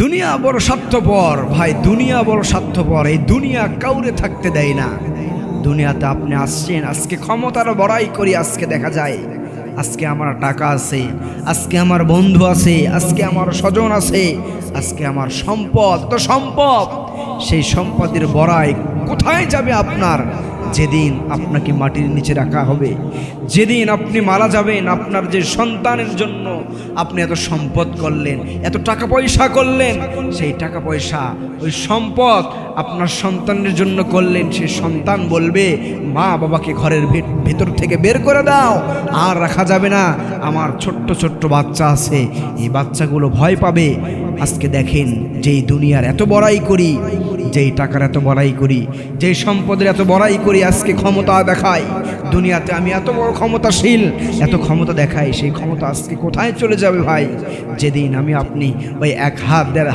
দুনিয়া বড় স্বার্থপর ভাই, দুনিয়া বড় স্বার্থপর। এই দুনিয়া কাউরে থাকতে দেয় না। দুনিয়াতে আপনি আসছেন, আজকে ক্ষমতার বড়াই করি, আজকে দেখা যায় আজকে আমার টাকা আছে, আজকে আমার বন্ধু আছে, আজকে আমার স্বজন আছে, আজকে আমার সম্পদ তো সম্পদ। সেই সম্পদের বড়াই কোথায় যাবে আপনার? যেদিন আপনাকে মাটির নিচে রাখা হবে, যেদিন আপনি মারা যাবেন, আপনার যে সন্তানের জন্য আপনি এত সম্পদ করলেন, এত টাকা পয়সা করলেন, সেই টাকা পয়সা ওই সম্পদ আপনার সন্তানের জন্য করলেন, সেই সন্তান বলবে মা বাবাকে ঘরের ভেতর থেকে বের করে দাও, আর রাখা যাবে না, আমার ছোট্ট ছোট্ট বাচ্চা আছে, এই বাচ্চাগুলো ভয় পাবে। আজকে দেখেন, যেই দুনিয়ার এত বড়াই করি, যেই টাকার এত বড়াই করি, যেই সম্পদের এত বড়াই করি, আজকে ক্ষমতা দেখাই দুনিয়াতে, আমি এত বড় ক্ষমতাশীল, এত ক্ষমতা দেখাই, সেই ক্ষমতা আজকে কোথায় চলে যাবে ভাই? যেদিন আমি আপনি ওই 1 হাত 1.5